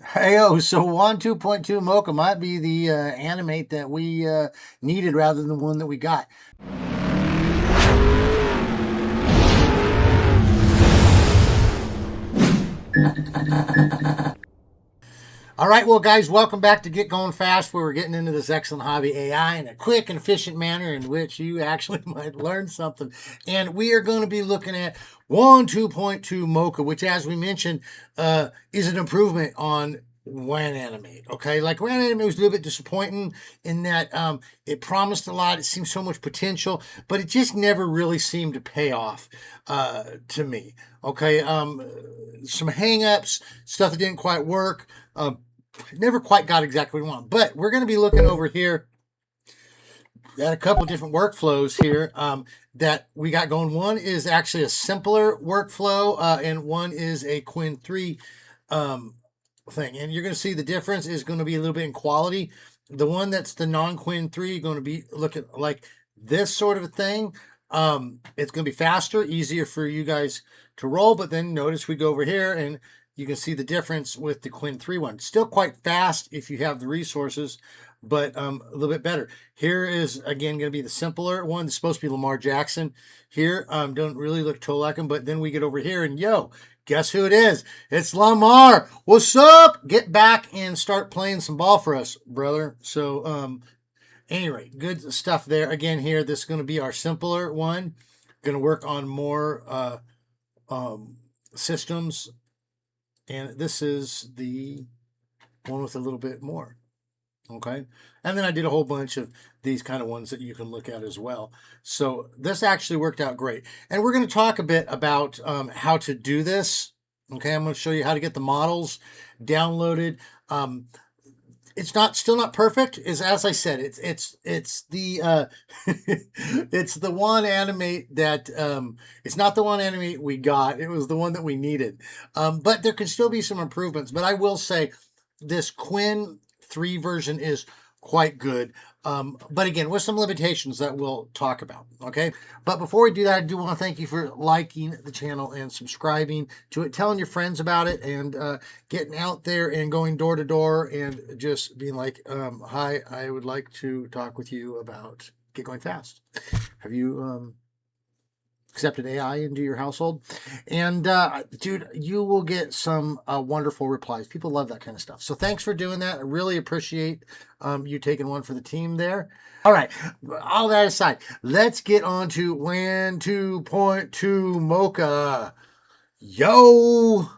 Heyo, so 1.2.2 Mocha might be the animate that we needed rather than the one that we got. All right, well, guys, welcome back to Get Going Fast, where we're getting into this excellent hobby AI in a quick and efficient manner in which you actually might learn something. And we are going to be looking at 1.2.2 Mocha, which, as we mentioned, is an improvement on Qwen Animate. Okay, like Qwen Animate was a little bit disappointing in that it promised a lot, it seemed so much potential, but it just never really seemed to pay off to me. Okay, some hang-ups, stuff that didn't quite work. Never quite got exactly what we want, but we're going to be looking over here at a couple of different workflows here that we got going. One is actually a simpler workflow, and one is a Qwen 3 thing. And you're going to see the difference is going to be a little bit in quality. The one that's the non-Qwen 3 going to be looking like this sort of a thing. It's going to be faster, easier for you guys to roll, but then notice we go over here and you can see the difference with the Qwen 3 one. Still quite fast if you have the resources, but a little bit better. Here is, again, going to be the simpler one. It's supposed to be Lamar Jackson. Here, don't really look totally like him, but then we get over here and, yo, guess who it is? It's Lamar. What's up? Get back and start playing some ball for us, brother. So, anyway, good stuff there. Again, here, this is going to be our simpler one. Going to work on more systems. And this is the one with a little bit more. Okay. And then I did a whole bunch of these kind of ones that you can look at as well. So this actually worked out great. And we're going to talk a bit about how to do this. Okay. I'm going to show you how to get the models downloaded. It's still not perfect. As I said, it's the it's the one animate that it's not the one animate we got. It was the one that we needed. But there can still be some improvements. But I will say this Qwen 3 version is quite good. But again, with some limitations that we'll talk about, okay? But before we do that, I do want to thank you for liking the channel and subscribing to it, telling your friends about it, and getting out there and going door to door and just being like, hi, I would like to talk with you about Get Going Fast. Have you accepted AI into your household? And dude, you will get some wonderful replies. People love that kind of stuff. So thanks for doing that. I really appreciate you taking one for the team there. All right, all that aside, let's get on to Qwen 2.2 Mocha. Yo!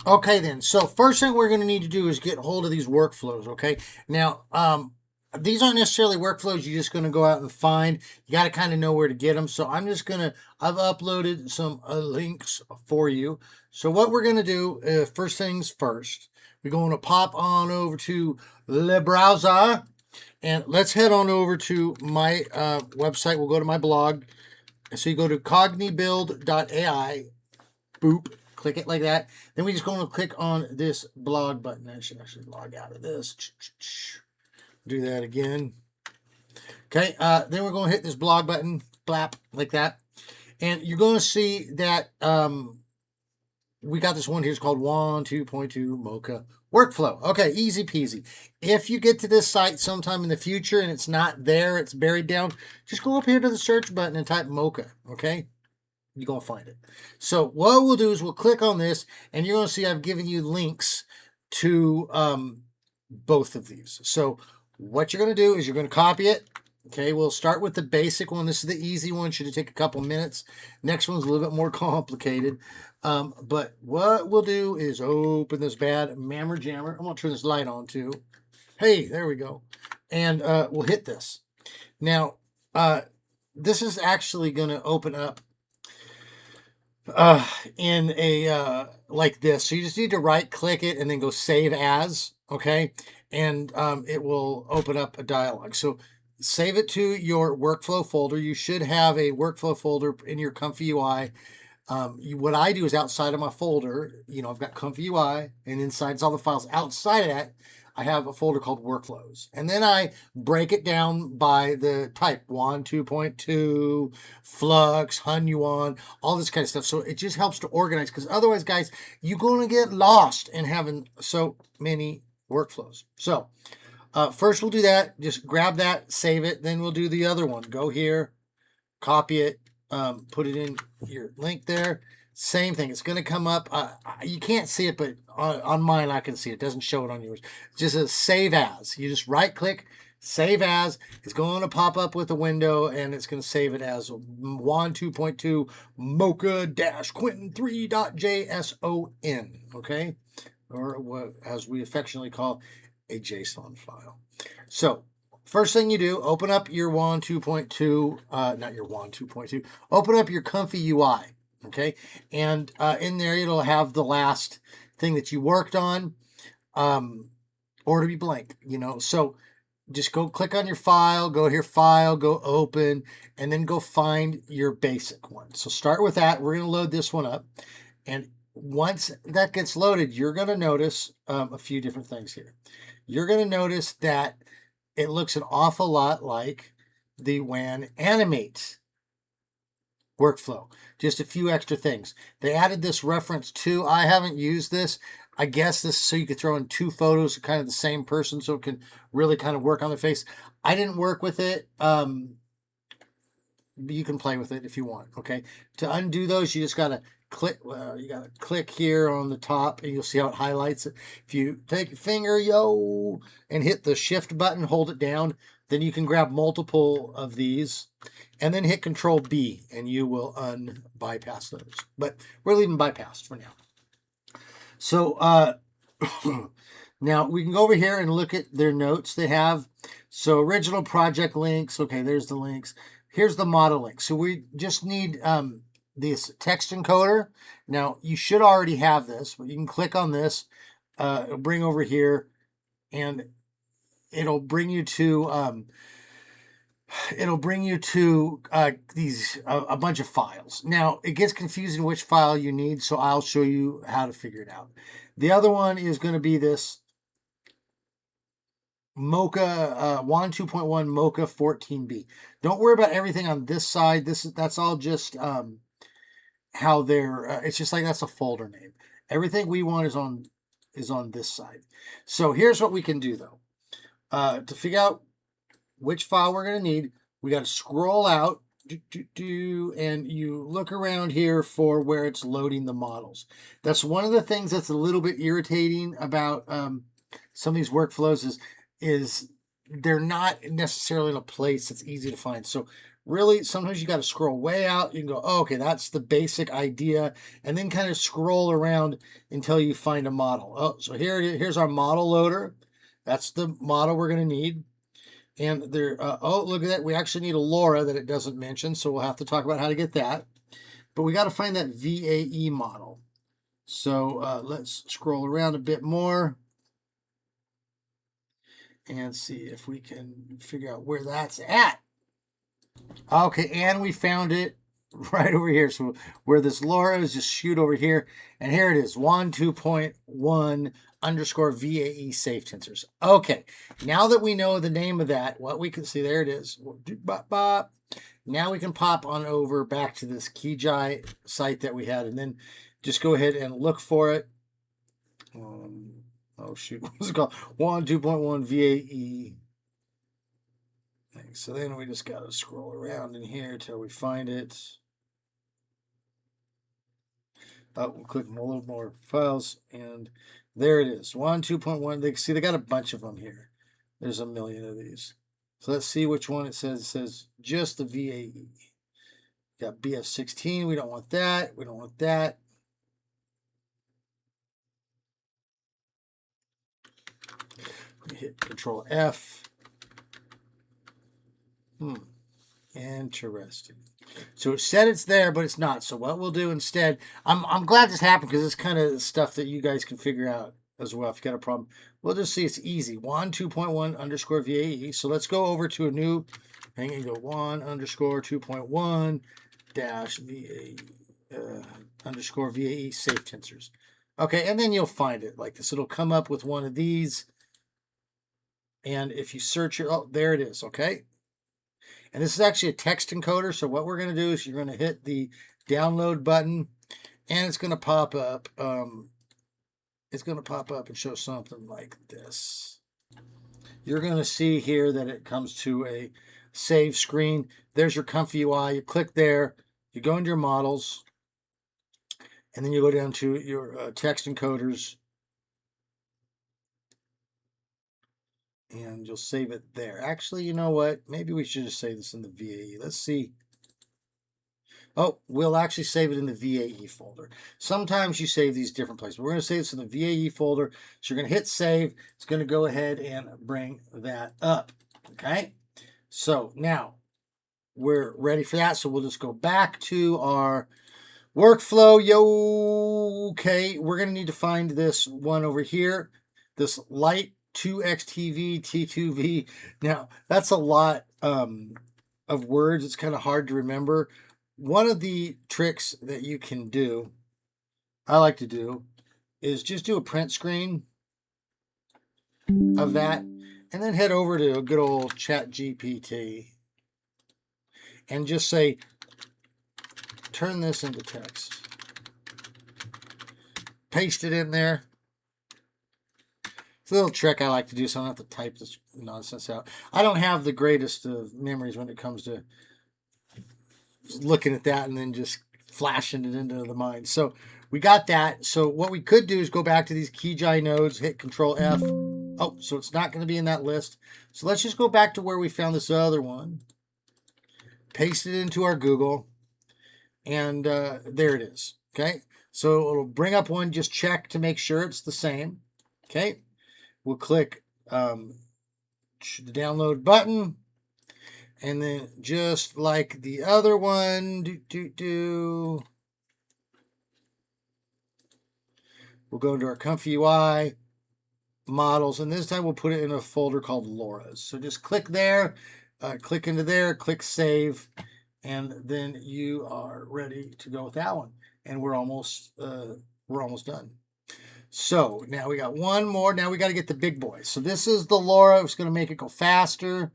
Okay then, so first thing we're going to need to do is get hold of these workflows, okay? Now, these aren't necessarily workflows you're just going to go out and find. You got to kind of know where to get them. So I'm just going to, I've uploaded some links for you. So what we're going to do, first things first, we're going to pop on over to the browser and let's head on over to my website. We'll go to my blog. So you go to cognibuild.ai, boop, click it like that. Then we just going to click on this blog button. I should actually log out of this. Do that again. Okay, then we're going to hit this blog button, blap, like that. And you're going to see that we got this one here. It's called 1.2.2 Mocha Workflow. Okay, easy peasy. If you get to this site sometime in the future and it's not there, it's buried down, just go up here to the search button and type Mocha, okay? You're going to find it. So what we'll do is we'll click on this, and you're going to see I've given you links to both of these. So what you're going to do is you're going to copy it. Okay, we'll start with the basic one. This is the easy one. Should take a couple minutes. Next one's a little bit more complicated. But what we'll do is open this bad mammer jammer. I'm going to turn this light on too. Hey, there we go. And we'll hit this. Now, this is actually going to open up in a like this. So you just need to right click it and then go save as, okay? And it will open up a dialog. So save it to your workflow folder. You should have a workflow folder in your ComfyUI. What I do is outside of my folder, I've got ComfyUI, and inside is all the files. Outside of that, I have a folder called workflows. And then I break it down by the type, WAN 2.2, Flux, HunYuan, all this kind of stuff. So it just helps to organize, because otherwise, guys, you're going to get lost in having so many workflows. So first we'll do that. Just grab that, save it. Then we'll do the other one. Go here, copy it, put it in your link there. Same thing. It's going to come up. You can't see it, but on mine I can see it. It doesn't show it on yours. It just says save as. You just right click, save as. It's going to pop up with a window, and it's going to save it as WAN 2.2 Mocha-Qwen 3.json. Okay, or what as we affectionately call a JSON file. So first thing you do, open up your WAN 2.2, not your WAN 2.2, open up your ComfyUI, okay? And in there, it'll have the last thing that you worked on, or to be blank, you know? So just go click on your file, go here, file, go open, and then go find your basic one. So start with that. We're going to load this one up. And once that gets loaded, you're going to notice a few different things here. You're going to notice that it looks an awful lot like the WAN Animate workflow. Just a few extra things. They added this reference to. I haven't used this. I guess this is so you could throw in two photos of kind of the same person, so it can really kind of work on the face. I didn't work with it. You can play with it if you want. Okay. To undo those, you just got to click. You got to click here on the top, and you'll see how it highlights it. If you take your finger, and hit the shift button, hold it down, then you can grab multiple of these, and then hit Control B, and you will bypass those. But we're leaving bypassed for now. So now we can go over here and look at their notes they have. So original project links. Okay, there's the links. Here's the model link. So we just need this text encoder. Now, you should already have this, but you can click on this. It'll bring over here, and it'll bring you to these a bunch of files. Now, it gets confusing which file you need, so I'll show you how to figure it out. The other one is going to be this Mocha WAN 2.1 Mocha 14B. Don't worry about everything on this side. That's all just how they're. It's just like that's a folder name. Everything we want is on this side. So here's what we can do though. To figure out which file we're going to need, we got to scroll out and you look around here for where it's loading the models. That's one of the things that's a little bit irritating about some of these workflows is they're not necessarily in a place that's easy to find. So really, sometimes you got to scroll way out. You can go, oh, okay, that's the basic idea, and then kind of scroll around until you find a model. Oh, so here it is. Here's our model loader. That's the model we're going to need. And there, oh, look at that. We actually need a LoRa that it doesn't mention, so we'll have to talk about how to get that. But we got to find that VAE model. So let's scroll around a bit more and see if we can figure out where that's at. Okay, and we found it right over here. So where this LoRa is, just shoot over here. And here it is, WAN 2.1 _ VAE safe tensors. Okay, now that we know the name of that, what we can see, there it is. Now we can pop on over back to this KeyJai site that we had, and then just go ahead and look for it. Oh shoot, what's it called? WAN 2.1 VAE. So then we just got to scroll around in here till we find it. We'll click on a little more files, and there it is. WAN 2.1. See, they got a bunch of them here. There's a million of these. So let's see which one it says. It says just the VAE. Got BF16. We don't want that. We don't want that. We hit Control F. Interesting. So it said it's there, but it's not. So what we'll do instead, I'm glad this happened because it's kind of stuff that you guys can figure out as well if you got a problem. We'll just see it's easy. WAN 2.1 _ VAE. So let's go over to a new thing and go WAN _ 2.1 VAE _ VAE safe tensors. Okay, and then you'll find it like this. It'll come up with one of these. And if you search it, oh, there it is, okay? And this is actually a text encoder. So what we're going to do is you're going to hit the download button, and it's going to pop up. It's going to pop up and show something like this. You're going to see here that it comes to a save screen. There's your ComfyUI. You click there. You go into your models, and then you go down to your text encoders, and you'll save it there. Actually, you know what? Maybe we should just save this in the VAE. Let's see. Oh, we'll actually save it in the VAE folder. Sometimes you save these different places. We're going to save this in the VAE folder. So you're going to hit save. It's going to go ahead and bring that up. Okay. So now we're ready for that. So we'll just go back to our workflow. Yo. Okay. We're going to need to find this one over here. This light 2xTV T2V. Now that's a lot of words. It's kind of hard to remember. One of the tricks that you can do, I like to do, is just do a print screen of that and then head over to a good old ChatGPT and just say, turn this into text. Paste it in there. It's a little trick I like to do so I don't have to type this nonsense out. I don't have the greatest of memories when it comes to looking at that and then just flashing it into the mind. So we got that. So what we could do is go back to these KeyGI nodes, hit Control F. Oh, so it's not going to be in that list. So let's just go back to where we found this other one. Paste it into our Google. And there it is. Okay. So it'll bring up one. Just check to make sure it's the same. Okay. We'll click the download button. And then just like the other one, we'll go into our ComfyUI models, and this time we'll put it in a folder called LoRa's. So just click there, click into there, click save, and then you are ready to go with that one. And we're almost done. So now we got one more. Now we got to get the big boy. So this is the LoRa. It's going to make it go faster.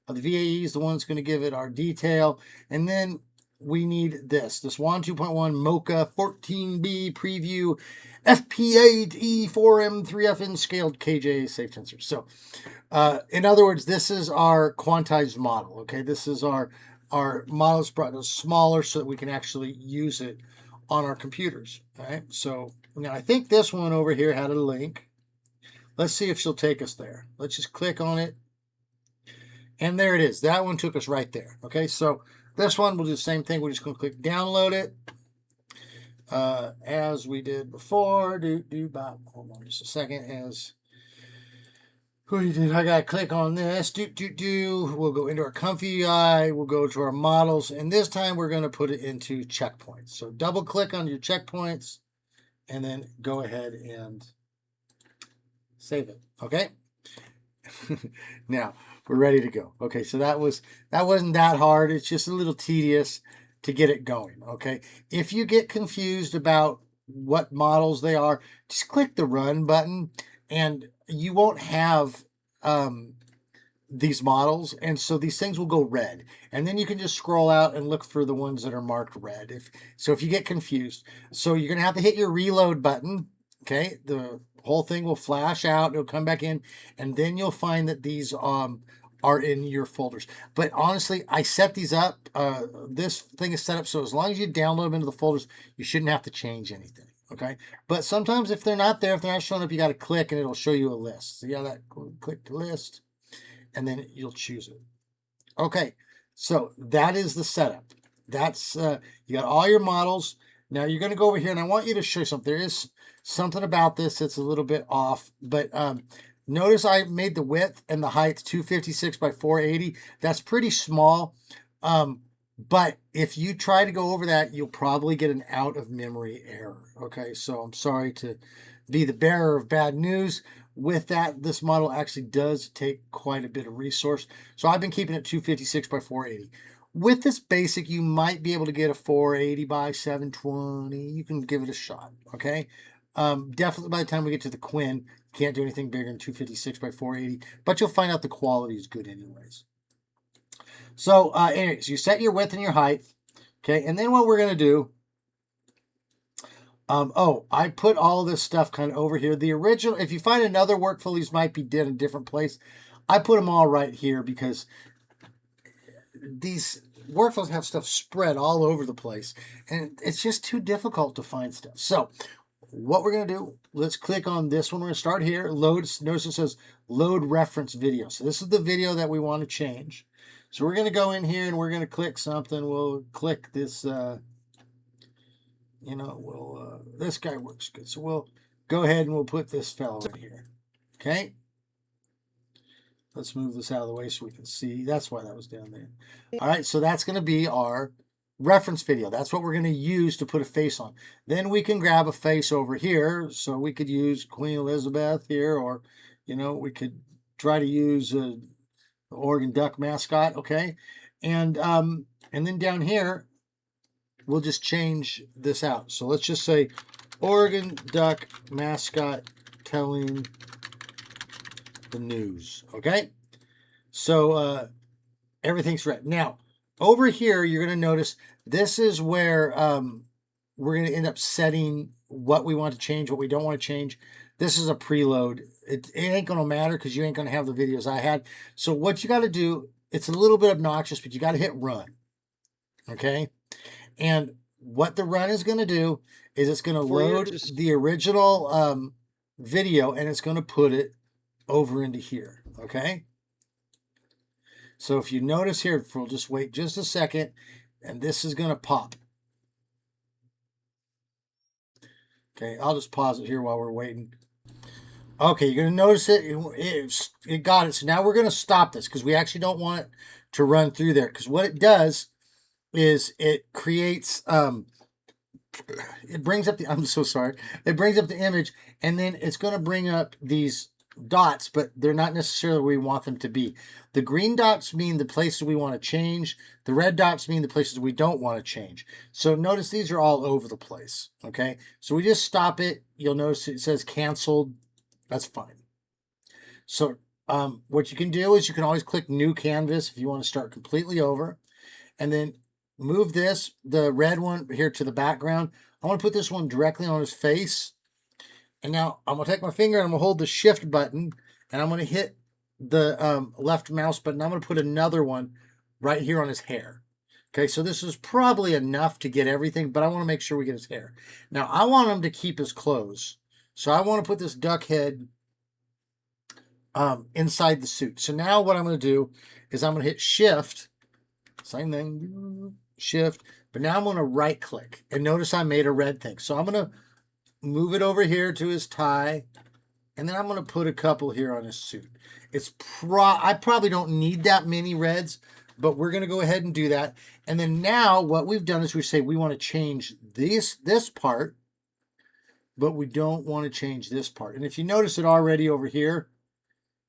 The VAE is the one that's going to give it our detail. And then we need this WAN 2.1 Mocha 14B preview FP8E4M3FN scaled KJ safe tensor. So in other words, this is our quantized model. Okay, this is our model that's brought us smaller so that we can actually use it on our computers. All right, so now I think this one over here had a link. Let's see if she'll take us there. Let's just click on it. And there it is. That one took us right there. Okay, so this one, we'll do the same thing. We're just going to click download it as we did before. Hold on just a second. As we did, I got to click on this. We'll go into our ComfyUI. We'll go to our models. And this time, we're going to put it into checkpoints. So double click on your checkpoints and then go ahead and save it. Okay. Now we're ready to go. Okay, so that wasn't that hard. It's just a little tedious to get it going. Okay, if you get confused about what models they are, just click the run button and you won't have these models, and so these things will go red, and then you can just scroll out and look for the ones that are marked red. If you get confused, so you're gonna have to hit your reload button. Okay, the whole thing will flash out, it'll come back in, and then you'll find that these are in your folders. But honestly, I set these up. This thing is set up so as long as you download them into the folders, you shouldn't have to change anything. Okay, but sometimes if they're not there, if they're not showing up, you got to click and it'll show you a list. So you got to click the list, and then you'll choose it. Okay, so that is the setup. That's you got all your models. Now you're going to go over here, and I want you to show something. There is something about this that's a little bit off, but notice I made the width and the height 256 by 480. That's pretty small, but if you try to go over that, you'll probably get an out of memory error. Okay, so I'm sorry to be the bearer of bad news. With that, this model actually does take quite a bit of resource. So I've been keeping it 256 by 480. With this basic, you might be able to get a 480 by 720. You can give it a shot, okay? Definitely by the time we get to the Qwen, can't do anything bigger than 256 by 480, but you'll find out the quality is good anyways. So anyways, you set your width and your height, okay? And then what we're going to do, I put all this stuff kind of over here. The original, if you find another workflow, these might be in a different place. I put them all right here because these workflows have stuff spread all over the place, and it's just too difficult to find stuff. So what we're going to do, let's click on this one. We're going to start here. Load. Notice it says load reference video. So this is the video that we want to change. So we're going to go in here and we're going to click something. We'll click this, this guy works good. So we'll go ahead and we'll put this fellow in here. Okay. Let's move this out of the way so we can see. That's why that was down there. All right, so that's going to be our reference video. That's what we're going to use to put a face on. Then we can grab a face over here. So we could use Queen Elizabeth here, or, we could try to use the Oregon Duck mascot, okay? And then down here, we'll just change this out. So let's just say Oregon Duck mascot telling the news, okay? So everything's red. Now, over here, you're going to notice this is where we're going to end up setting what we want to change, what we don't want to change. This is a preload. It ain't going to matter because you ain't going to have the videos I had. So what you got to do, it's a little bit obnoxious, but you got to hit run, okay? And what the run is going to do is it's going to load the original video, and it's going to put it over into here, okay? So if you notice here, we'll just wait just a second, and this is going to pop. Okay, I'll just pause it here while we're waiting. Okay, you're going to notice it got it. So now we're going to stop this because we actually don't want it to run through there, because what it does is it creates, it brings up the, I'm so sorry, it brings up the image, and then it's going to bring up these dots, but they're not necessarily where we want them to be. The green dots mean the places we want to change. The red dots mean the places we don't want to change. So notice these are all over the place, okay? So we just stop it. You'll notice it says canceled. That's fine. So what you can do is you can always click new canvas if you want to start completely over, and then move this, the red one here, to the background. I want to put this one directly on his face. And now I'm going to take my finger and I'm going to hold the shift button, and I'm going to hit the left mouse button. I'm going to put another one right here on his hair. Okay, so this is probably enough to get everything, but I want to make sure we get his hair. Now, I want him to keep his clothes. So I want to put this duck head inside the suit. So now what I'm going to do is I'm going to hit shift, same thing, shift, but now I'm going to right click, and notice I made a red thing. So I'm going to move it over here to his tie, and then I'm going to put a couple here on his suit. I probably don't need that many reds, but we're going to go ahead and do that. And then now what we've done is we say we want to change this part, but we don't want to change this part. And if you notice it already over here,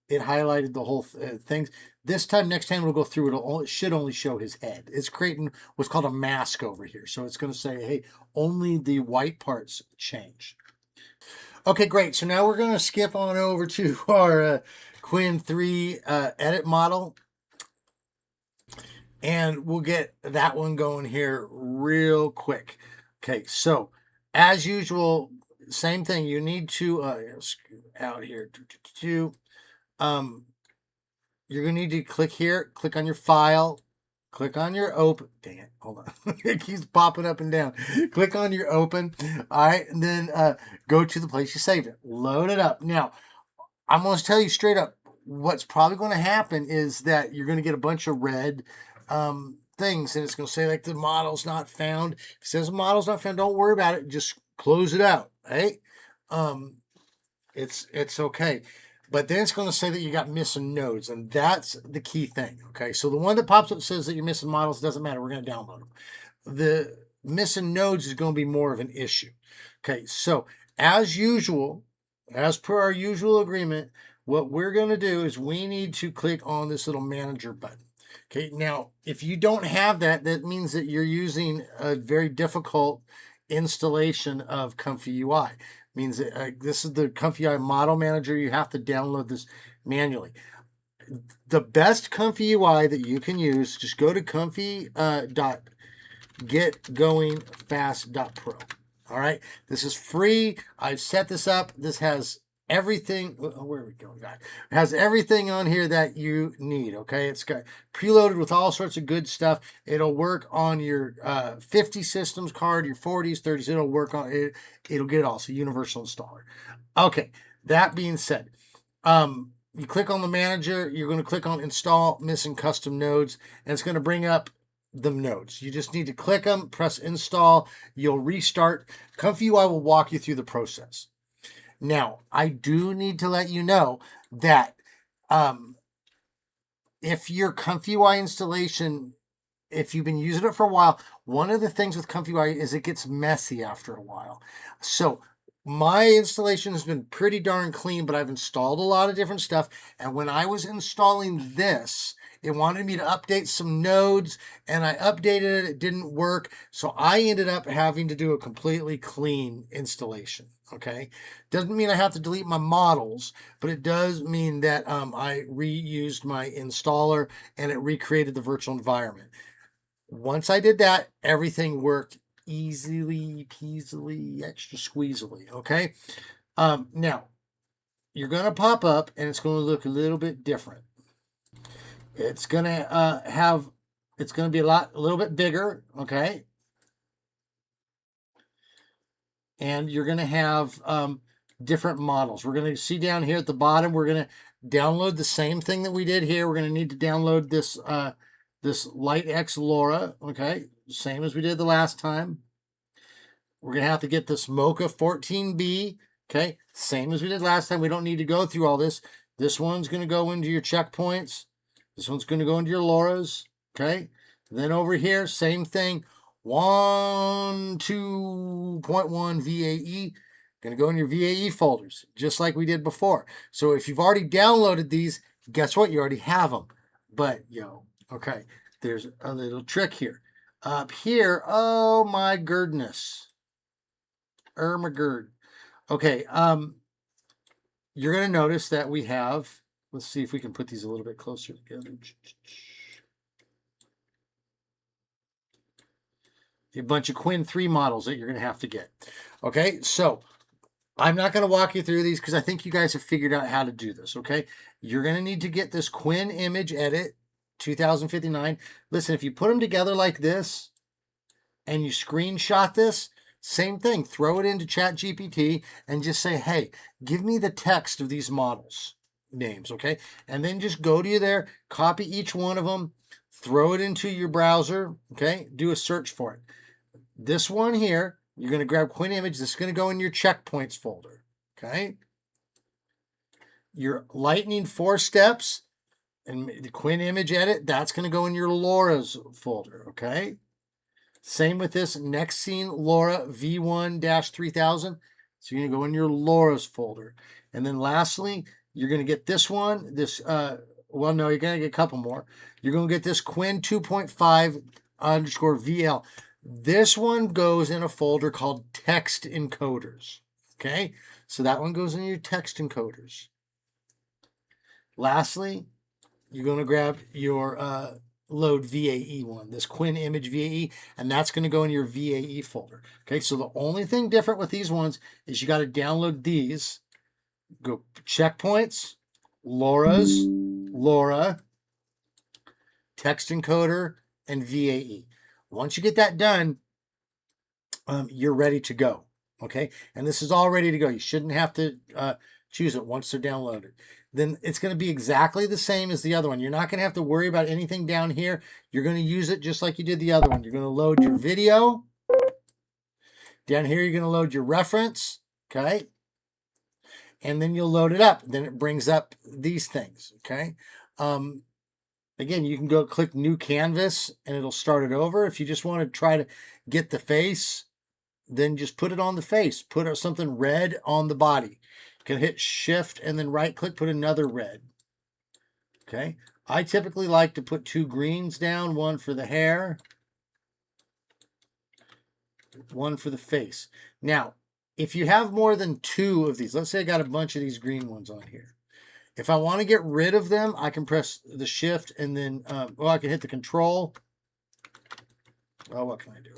it highlighted the whole thing. This time, next time we'll go through, it should only show his head. It's creating what's called a mask over here. So it's going to say, hey, only the white parts change. Okay, great. So now we're going to skip on over to our Qwen 3 edit model. And we'll get that one going here real quick. Okay, so as usual, same thing. You need to, out here, you're going to need to click here, click on your file, click on your open. Dang it, hold on. It keeps popping up and down. Click on your open. All right, and then go to the place you saved it. Load it up. Now, I'm going to tell you straight up, what's probably going to happen is that you're going to get a bunch of red things, and it's going to say, like, the model's not found. If it says the model's not found, don't worry about it. Just close it out, right? It's okay. But then it's going to say that you got missing nodes, and that's the key thing, okay? So the one that pops up says that you're missing models, doesn't matter. We're going to download them. The missing nodes is going to be more of an issue. Okay, so as usual, as per our usual agreement, what we're going to do is we need to click on this little manager button. Okay, now, if you don't have that, that means that you're using a very difficult installation of ComfyUI. Means this is the ComfyUI model manager. You have to download this manually. The best ComfyUI that you can use, just go to comfy.getgoingfast.pro. All right, this is free. I've set this up. This has everything. Where are we going, guys? It has everything on here that you need. Okay, it's got preloaded with all sorts of good stuff. It'll work on your 50 systems card, your 40s, 30s. It'll work on it. It'll get it all. So universal installer. Okay, that being said, you click on the manager. You're going to click on install missing custom nodes, and it's going to bring up the nodes. You just need to click them, press install. You'll restart. ComfyUI will walk you through the process. Now, I do need to let you know that if your ComfyUI installation, if you've been using it for a while, one of the things with ComfyUI is it gets messy after a while. So my installation has been pretty darn clean, but I've installed a lot of different stuff. And when I was installing this, it wanted me to update some nodes, and I updated it. It didn't work. So I ended up having to do a completely clean installation. Okay. Doesn't mean I have to delete my models, but it does mean that I reused my installer and it recreated the virtual environment. Once I did that, everything worked easily peasily, extra squeezily. Okay. Now you're going to pop up and it's going to look a little bit different. It's going to it's going to be a little bit bigger. Okay. And you're going to have different models. We're going to see down here at the bottom, we're going to download the same thing that we did here. We're going to need to download this this LightX LoRa, okay? Same as we did the last time. We're going to have to get this Mocha 14B, okay? Same as we did last time. We don't need to go through all this. This one's going to go into your checkpoints. This one's going to go into your LoRa's, okay? And then over here, same thing. 2.1 VAE. Going to go in your VAE folders, just like we did before. So if you've already downloaded these, guess what? You already have them. But, okay, there's a little trick here. Up here, oh my goodness. Gerd. Okay, you're going to notice that we have, let's see if we can put these a little bit closer together. A bunch of Qwen 3 models that you're going to have to get. Okay, so I'm not going to walk you through these because I think you guys have figured out how to do this, okay? You're going to need to get this Qwen image edit 2059. Listen, if you put them together like this and you screenshot this, same thing. Throw it into ChatGPT and just say, hey, give me the text of these models names, okay? And then just go to there, copy each one of them, throw it into your browser, okay? Do a search for it. This one here, you're going to grab Qwen image. This is going to go in your checkpoints folder, okay? Your lightning 4 steps and the Qwen image edit, that's going to go in your LoRa's folder, okay? Same with this next scene LoRa V1-3000. So you're going to go in your LoRa's folder. And then lastly, you're going to get this one, well, no, you're going to get a couple more. You're going to get this Qwen 2.5_VL. This one goes in a folder called text encoders. Okay, so that one goes in your text encoders. Lastly, you're going to grab your load VAE one, this Qwen image VAE, and that's going to go in your VAE folder. Okay, so the only thing different with these ones is you got to download these. Go checkpoints, LoRa, text encoder, and VAE. Once you get that done, you're ready to go, okay? And this is all ready to go. You shouldn't have to choose it once they're downloaded. Then it's going to be exactly the same as the other one. You're not going to have to worry about anything down here. You're going to use it just like you did the other one. You're going to load your video. Down here, you're going to load your reference, okay? And then you'll load it up. Then it brings up these things, okay? Again, you can go click New Canvas, and it'll start it over. If you just want to try to get the face, then just put it on the face. Put something red on the body. You can hit Shift and then right-click, put another red. Okay? I typically like to put 2 greens down, one for the hair, one for the face. Now, if you have more than 2 of these, let's say I got a bunch of these green ones on here. If I want to get rid of them, I can press the shift and then, I can hit the control. Oh, what can I do?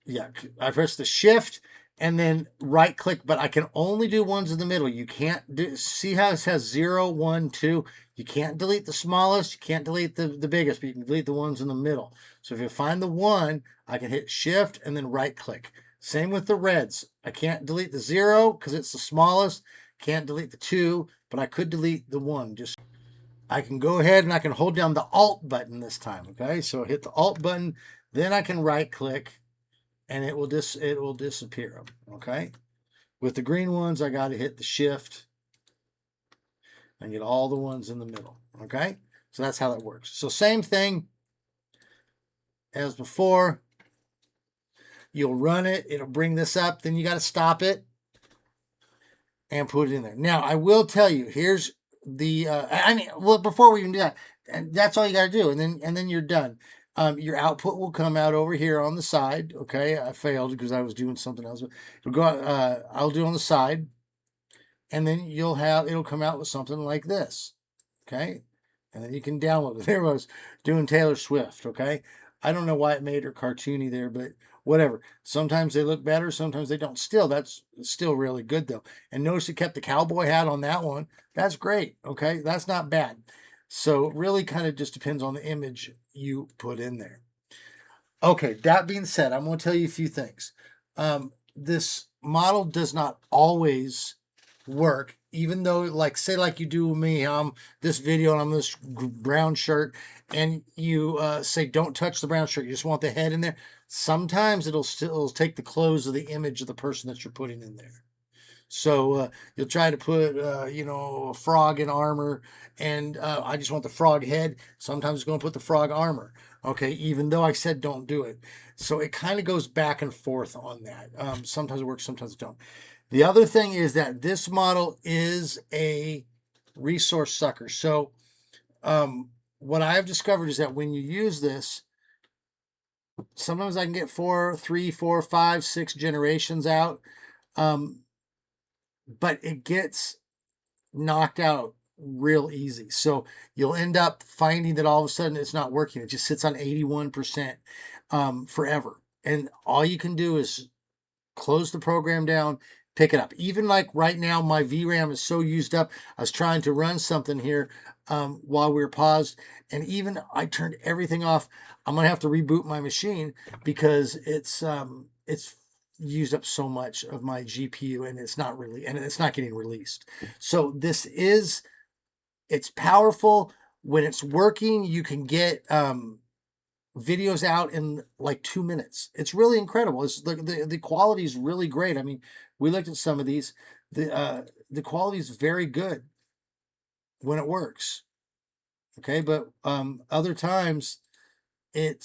Yeah, I press the shift and then right click, but I can only do ones in the middle. You can't do, see how it has 0, 1, 2. You can't delete the smallest, you can't delete the biggest, but you can delete the ones in the middle. So if you find the 1, I can hit shift and then right click. Same with the reds. I can't delete the 0 because it's the smallest. Can't delete the 2, but I could delete the 1. Just I can go ahead and I can hold down the Alt button this time. Okay, so hit the Alt button, then I can right click and it will disappear. Okay, with the green ones I got to hit the shift and get all the ones in the middle. Okay, so that's how that works. So same thing as before. You'll run it, it'll bring this up, then you got to stop it and put it in there. Now I will tell you, here's the well, before we even do that, and that's all you got to do, and then you're done. Your output will come out over here on the side. Okay, I failed because I was doing something else. It'll go. I'll do on the side, and then it'll come out with something like this. Okay, and then you can download it. There I was doing Taylor Swift. Okay, I don't know why it made her cartoony there, but whatever. Sometimes they look better, sometimes they don't. Still, that's still really good though. And notice it kept the cowboy hat on that one. That's great. Okay, that's not bad. So it really kind of just depends on the image you put in there. Okay, that being said, I'm going to tell you a few things. This model does not always work, even though, like, say, like you do with me, I'm this video and I'm this brown shirt, and you say don't touch the brown shirt. You just want the head in there. Sometimes it'll take the clothes of the image of the person that you're putting in there. So you'll try to put, a frog in armor, and I just want the frog head. Sometimes it's going to put the frog armor. Okay, even though I said don't do it. So it kind of goes back and forth on that. Sometimes it works, sometimes it don't. The other thing is that this model is a resource sucker. So what I've discovered is that when you use this, sometimes I can get 4, 3, 4, 5, 6 generations out. But it gets knocked out real easy. So you'll end up finding that all of a sudden it's not working. It just sits on 81% forever. And all you can do is close the program down, pick it up. Even like right now, my VRAM is so used up. I was trying to run something here while we were paused, and even I turned everything off. I'm gonna have to reboot my machine because it's used up so much of my GPU, and it's not getting released. So it's powerful. When it's working, you can get videos out in like 2 minutes. It's really incredible. It's the quality is really great. I mean, we looked at some of these. The quality is very good when it works. Okay, but other times it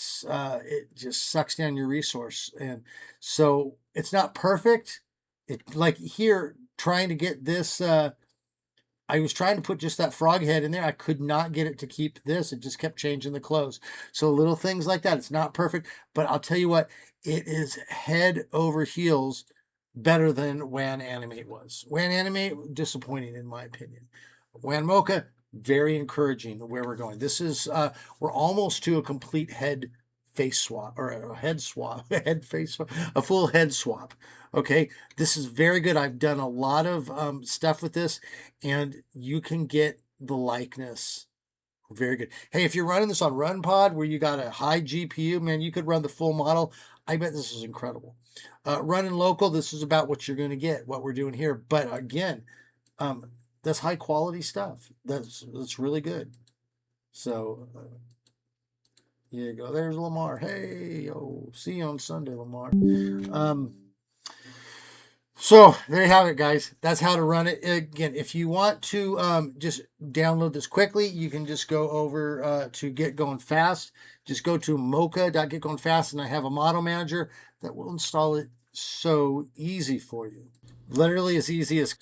just sucks down your resource, and so it's not perfect. It, like here, trying to get this, I was trying to put just that frog head in there. I could not get it to keep this. It just kept changing the clothes. So little things like that. It's not perfect, but I'll tell you what, it is head over heels better than WAN Animate was. WAN Animate, disappointing in my opinion. WAN Mocha, very encouraging where we're going. This is, we're almost to a complete head face swap, or a head swap, head face swap, a full head swap. Okay, this is very good. I've done a lot of stuff with this, and you can get the likeness very good. Hey, if you're running this on RunPod where you got a high GPU, man, you could run the full model. I bet this is incredible. Running local, this is about what you're going to get, what we're doing here. But again, that's high quality stuff. That's really good. So here you go. There's Lamar. Hey, see you on Sunday, Lamar. So there you have it, guys. That's how to run it. Again, if you want to just download this quickly, you can just go over to Get Going Fast. Just go to mocha.getgoingfast, and I have a model manager that will install it so easy for you. Literally as easy as.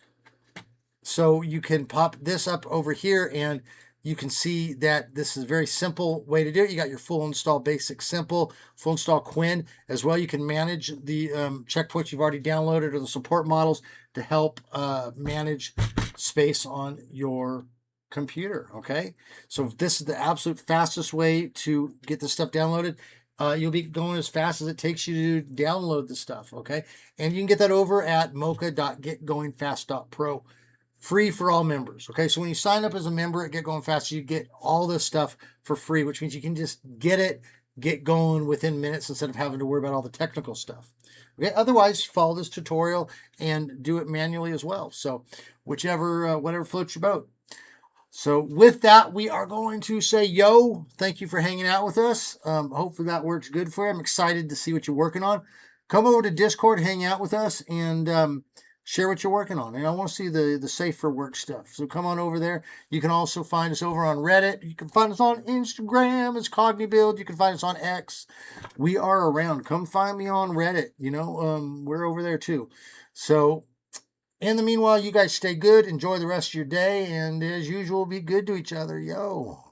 So you can pop this up over here, and you can see that this is a very simple way to do it. You got your full install basic simple, full install Qwen as well. You can manage the checkpoints you've already downloaded or the support models to help manage space on your computer. Okay, so this is the absolute fastest way to get this stuff downloaded. You'll be going as fast as it takes you to download the stuff. Okay, and you can get that over at mocha.getgoingfast.pro. Free for all members. Okay, so when you sign up as a member at Get Going Fast, you get all this stuff for free, which means you can just get going within minutes instead of having to worry about all the technical stuff. Okay, otherwise follow this tutorial and do it manually as well. So whichever, whatever floats your boat. So with that, we are going to say, yo, thank you for hanging out with us. Hopefully that works good for you. I'm excited to see what you're working on. Come over to Discord, hang out with us, and share what you're working on. And I want to see the safe for work stuff. So come on over there. You can also find us over on Reddit. You can find us on Instagram as CogniBuild. You can find us on X. We are around. Come find me on Reddit. You know, we're over there too. So in the meanwhile, you guys stay good. Enjoy the rest of your day. And as usual, be good to each other. Yo.